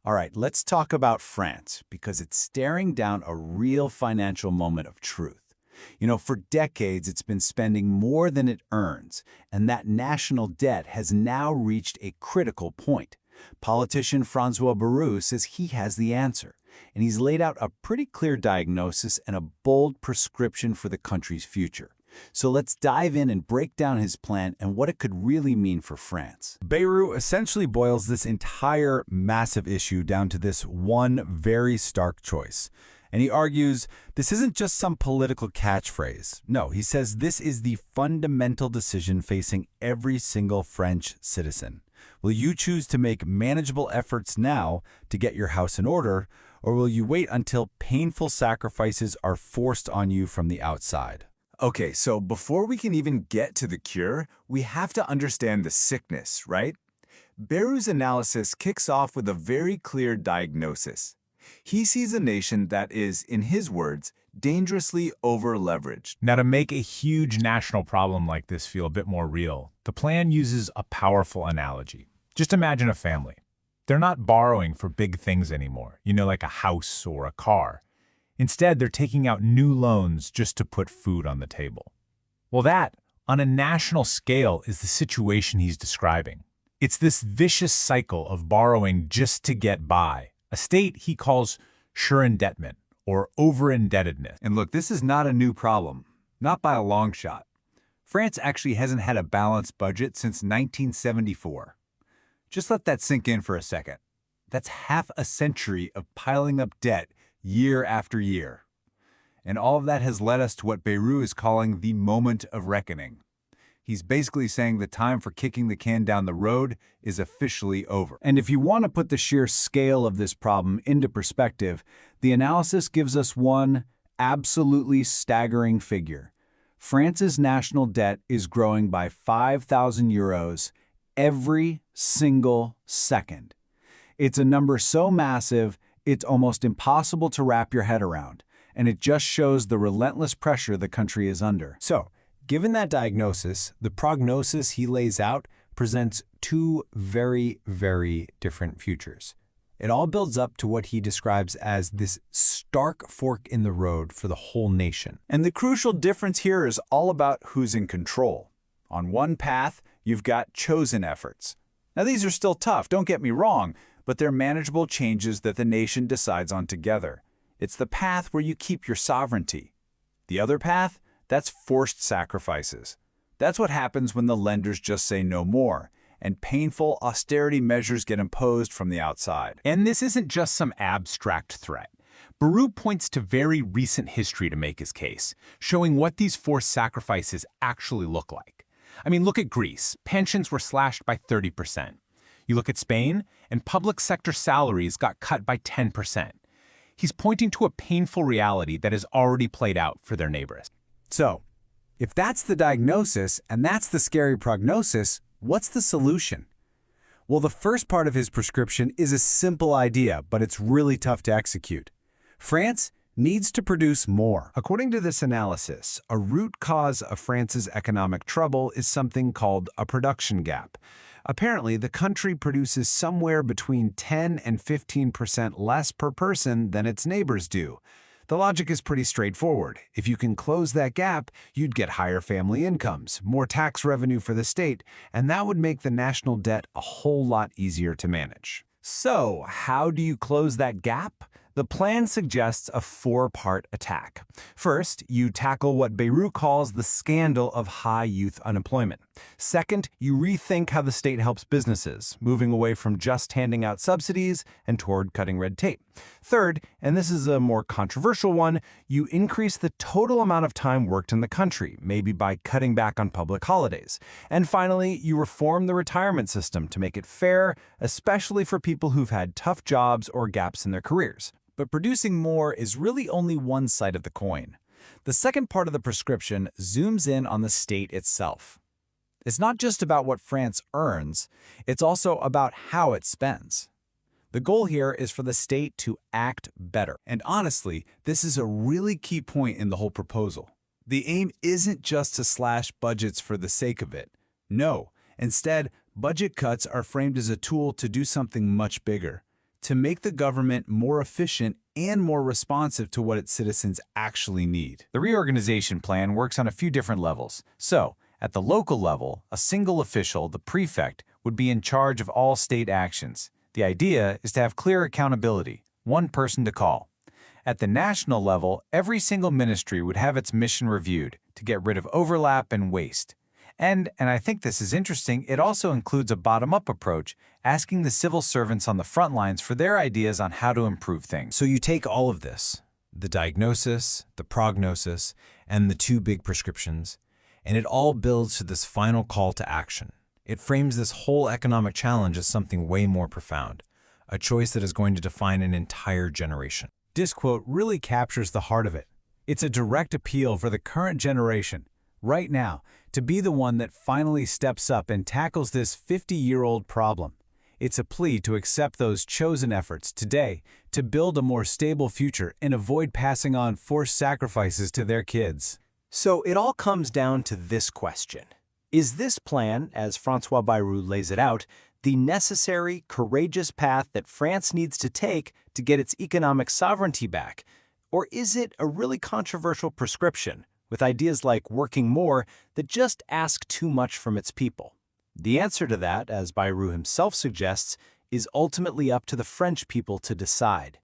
All right, let's talk about France, because it's staring down a real financial moment of truth. For decades, it's been spending more than it earns, and that national debt has now reached a critical point. Politician François Bayrou says he has the answer, and he's laid out a pretty clear diagnosis and a bold prescription for the country's future. So let's dive in and break down his plan and what it could really mean for France. Bayrou essentially boils this entire massive issue down to this one very stark choice. And he argues this isn't just some political catchphrase. No, he says this is the fundamental decision facing every single French citizen. Will you choose to make manageable efforts now to get your house in order, or will you wait until painful sacrifices are forced on you from the outside? Okay, so before we can even get to the cure, we have to understand the sickness, right? Bayrou's analysis kicks off with a very clear diagnosis. He sees a nation that is, in his words, dangerously over-leveraged. Now, to make a huge national problem like this feel a bit more real, the plan uses a powerful analogy. Just imagine a family. They're not borrowing for big things anymore, like a house or a car. Instead, they're taking out new loans just to put food on the table. Well, that, on a national scale, is the situation he's describing. It's this vicious cycle of borrowing just to get by, a state he calls surendettement, or over-indebtedness. And look, this is not a new problem, not by a long shot. France actually hasn't had a balanced budget since 1974. Just let that sink in for a second. That's half a century of piling up debt year after year. And all of that has led us to what Bayrou is calling the moment of reckoning. He's basically saying the time for kicking the can down the road is officially over. And if you want to put the sheer scale of this problem into perspective, the analysis gives us one absolutely staggering figure. France's national debt is growing by 5,000 euros every single second. It's a number so massive, it's almost impossible to wrap your head around, and it just shows the relentless pressure the country is under. So, given that diagnosis, the prognosis he lays out presents two very, very different futures. It all builds up to what he describes as this stark fork in the road for the whole nation. And the crucial difference here is all about who's in control. On one path, you've got chosen efforts. Now, these are still tough, don't get me wrong, but they're manageable changes that the nation decides on together. It's the path where you keep your sovereignty. The other path, that's forced sacrifices. That's what happens when the lenders just say no more, and painful austerity measures get imposed from the outside. And this isn't just some abstract threat. Bayrou points to very recent history to make his case, showing what these forced sacrifices actually look like. Look at Greece. Pensions were slashed by 30%. You look at Spain, and public sector salaries got cut by 10%. He's pointing to a painful reality that has already played out for their neighbors. So, if that's the diagnosis and that's the scary prognosis, what's the solution? Well, the first part of his prescription is a simple idea, but it's really tough to execute. France needs to produce more. According to this analysis, a root cause of France's economic trouble is something called a production gap. Apparently, the country produces somewhere between 10 and 15% less per person than its neighbors do. The logic is pretty straightforward. If you can close that gap, you'd get higher family incomes, more tax revenue for the state, and that would make the national debt a whole lot easier to manage. So, how do you close that gap? The plan suggests a four-part attack. First, you tackle what Bayrou calls the scandal of high youth unemployment. Second, you rethink how the state helps businesses, moving away from just handing out subsidies and toward cutting red tape. Third, and this is a more controversial one, you increase the total amount of time worked in the country, maybe by cutting back on public holidays. And finally, you reform the retirement system to make it fair, especially for people who've had tough jobs or gaps in their careers. But producing more is really only one side of the coin. The second part of the prescription zooms in on the state itself. It's not just about what France earns, it's also about how it spends. The goal here is for the state to act better. And honestly, this is a really key point in the whole proposal. The aim isn't just to slash budgets for the sake of it. No, instead, budget cuts are framed as a tool to do something much bigger, to make the government more efficient and more responsive to what its citizens actually need. The reorganization plan works on a few different levels. So, at the local level, a single official, the prefect, would be in charge of all state actions. The idea is to have clear accountability, one person to call. At the national level, every single ministry would have its mission reviewed to get rid of overlap and waste. And I think this is interesting, it also includes a bottom-up approach, asking the civil servants on the front lines for their ideas on how to improve things. So you take all of this, the diagnosis, the prognosis, and the two big prescriptions, and it all builds to this final call to action. It frames this whole economic challenge as something way more profound, a choice that is going to define an entire generation. This quote really captures the heart of it. It's a direct appeal for the current generation, right now, to be the one that finally steps up and tackles this 50-year-old problem. It's a plea to accept those chosen efforts today to build a more stable future and avoid passing on forced sacrifices to their kids. So it all comes down to this question. Is this plan, as François Bayrou lays it out, the necessary, courageous path that France needs to take to get its economic sovereignty back? Or is it a really controversial prescription, with ideas like working more that just ask too much from its people? The answer to that, as Bayrou himself suggests, is ultimately up to the French people to decide.